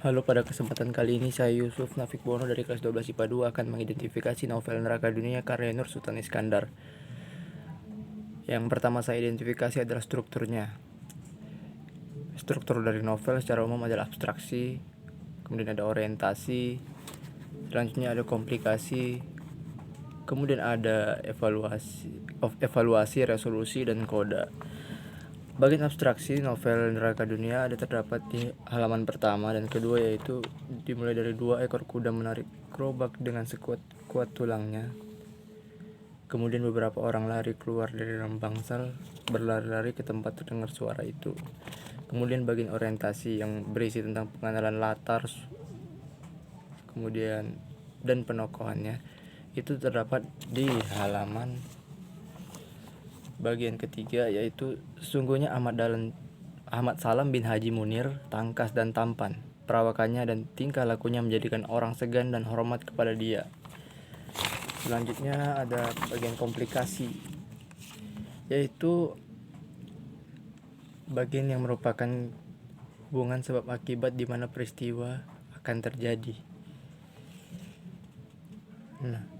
Halo, pada kesempatan kali ini saya Yusuf Nafik Bono dari kelas 12 IPA 2 akan mengidentifikasi novel Neraka Dunia karya Nur Sultan Iskandar. Yang pertama saya identifikasi adalah strukturnya. Struktur dari novel secara umum adalah abstraksi, kemudian ada orientasi, selanjutnya ada komplikasi, kemudian ada evaluasi, resolusi, dan koda. Bagian abstraksi novel Neraka Dunia ada terdapat di halaman pertama dan kedua, yaitu dimulai dari 2 ekor kuda menarik gerobak dengan sekuat-kuat tulangnya. Kemudian beberapa orang lari keluar dari dalam bangsal, berlari-lari ke tempat terdengar suara itu. Kemudian bagian orientasi yang berisi tentang pengenalan latar, kemudian dan penokohannya itu terdapat di halaman bagian ketiga, yaitu sesungguhnya Ahmad Salam bin Haji Munir tangkas dan tampan. Perawakannya dan tingkah lakunya menjadikan orang segan dan hormat kepada dia. Selanjutnya ada bagian komplikasi, yaitu bagian yang merupakan hubungan sebab akibat di mana peristiwa akan terjadi.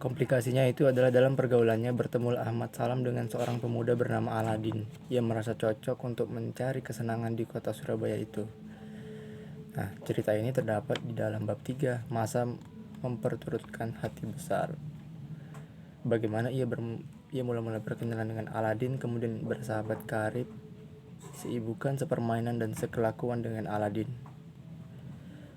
Komplikasinya itu adalah dalam pergaulannya bertemu Ahmad Salam dengan seorang pemuda bernama Aladin yang merasa cocok untuk mencari kesenangan di kota Surabaya itu. Cerita ini terdapat di dalam bab 3, masa memperturutkan hati besar. Bagaimana ia mula-mula berkenalan dengan Aladin, kemudian bersahabat karib, seibukan, sepermainan, dan sekelakuan dengan Aladin.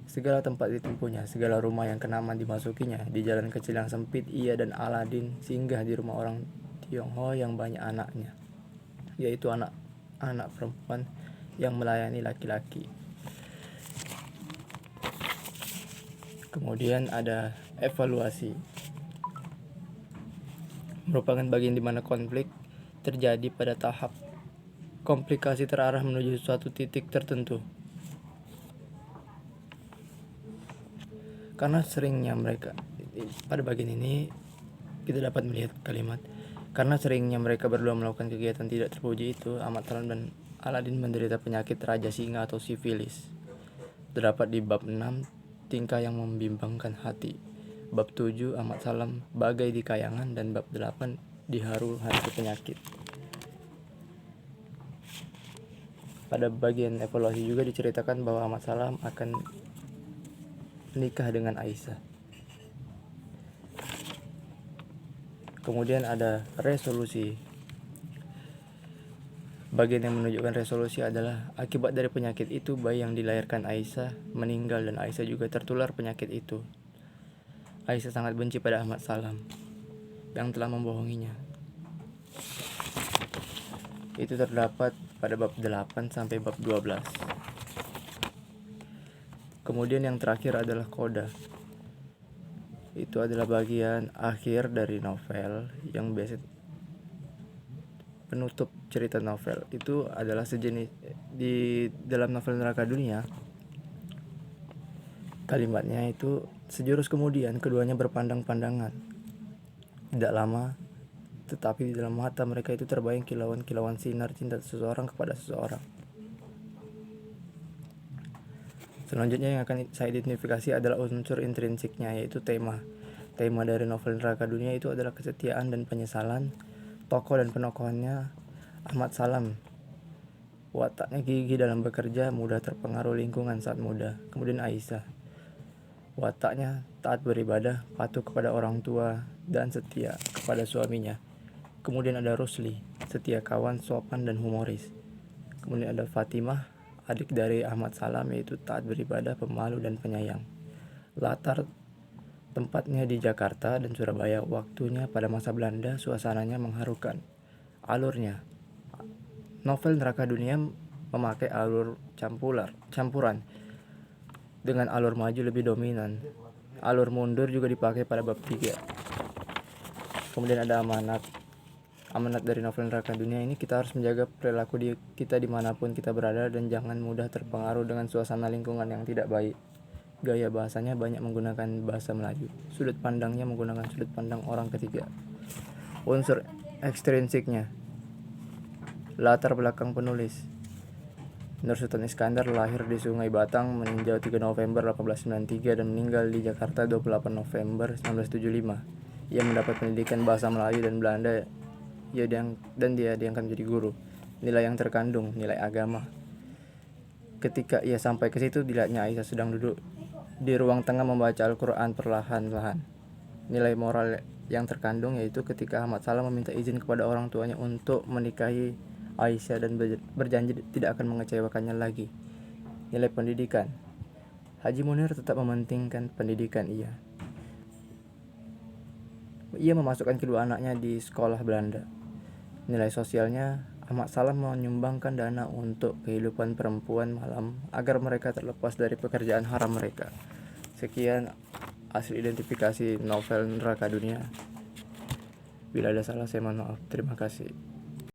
Segala tempat ditempuhnya, segala rumah yang kenaman dimasukinya. Di jalan kecil yang sempit, ia dan Aladin singgah di rumah orang Tionghoa yang banyak anaknya, yaitu anak-anak perempuan yang melayani laki-laki. Kemudian ada evaluasi, merupakan bagian di mana konflik terjadi pada tahap komplikasi terarah menuju suatu titik tertentu. Karena seringnya mereka, pada bagian ini kita dapat melihat kalimat, karena seringnya mereka berdua melakukan kegiatan tidak terpuji itu, Ahmad Salam dan Aladin menderita penyakit raja singa atau sifilis. Terdapat di bab 6, tingkah yang membimbangkan hati. Bab 7, Ahmad Salam bagai di kayangan, dan bab 8, diharu hantu penyakit. Pada bagian evaluasi juga diceritakan bahwa Ahmad Salam akan menikah dengan Aisyah. Kemudian ada resolusi. Bagian yang menunjukkan resolusi adalah akibat dari penyakit itu, bayi yang dilahirkan Aisyah meninggal dan Aisyah juga tertular penyakit itu. Aisyah sangat benci pada Ahmad Salam yang telah membohonginya. Itu terdapat pada bab 8 sampai bab 12. Kemudian yang terakhir adalah koda. Itu adalah bagian akhir dari novel yang biasa penutup cerita novel. Itu adalah sejenis di dalam novel Neraka Dunia. Kalimatnya itu, sejurus kemudian keduanya berpandang-pandangan. Tidak lama, tetapi di dalam mata mereka itu terbayang kilauan-kilauan sinar cinta seseorang kepada seseorang. Selanjutnya yang akan saya identifikasi adalah unsur intrinsiknya, yaitu tema. Tema dari novel Neraka Dunia itu adalah kesetiaan dan penyesalan. Tokoh dan penokohannya Ahmad Salam, wataknya gigih dalam bekerja, mudah terpengaruh lingkungan saat muda. Kemudian Aisyah, wataknya taat beribadah, patuh kepada orang tua, dan setia kepada suaminya. Kemudian ada Rusli, setia kawan, sopan, dan humoris. Kemudian ada Fatimah, adik dari Ahmad Salam, yaitu taat beribadah, pemalu, dan penyayang. Latar tempatnya di Jakarta dan Surabaya, waktunya pada masa Belanda, suasananya mengharukan. Alurnya, novel Neraka Dunia memakai alur campuran dengan alur maju lebih dominan. Alur mundur juga dipakai pada bab 3. Kemudian ada amanat dari novel Neraka Dunia ini, kita harus menjaga perilaku kita dimanapun kita berada dan jangan mudah terpengaruh dengan suasana lingkungan yang tidak baik. Gaya bahasanya banyak menggunakan bahasa Melayu. Sudut pandangnya menggunakan sudut pandang orang ketiga. Unsur ekstrinsiknya, latar belakang penulis. Nur Sultan Iskandar lahir di Sungai Batang, meninjau 3 November 1893 dan meninggal di Jakarta 28 November 1975. Ia mendapat pendidikan bahasa Melayu dan Belanda. Dia diangkat menjadi guru. Nilai yang terkandung, nilai agama. Ketika ia sampai ke situ, dilihatnya Aisyah sedang duduk di ruang tengah membaca Al-Quran perlahan-lahan. Nilai moral yang terkandung yaitu ketika Ahmad Salam meminta izin kepada orang tuanya untuk menikahi Aisyah dan berjanji tidak akan mengecewakannya lagi. Nilai pendidikan. Haji Munir tetap mementingkan pendidikan ia. Ia memasukkan kedua anaknya di sekolah Belanda. Nilai sosialnya, Ahmad Salam menyumbangkan dana untuk kehidupan perempuan malam agar mereka terlepas dari pekerjaan haram mereka. Sekian hasil identifikasi novel Neraka Dunia. Bila ada salah saya mohon maaf. Terima kasih.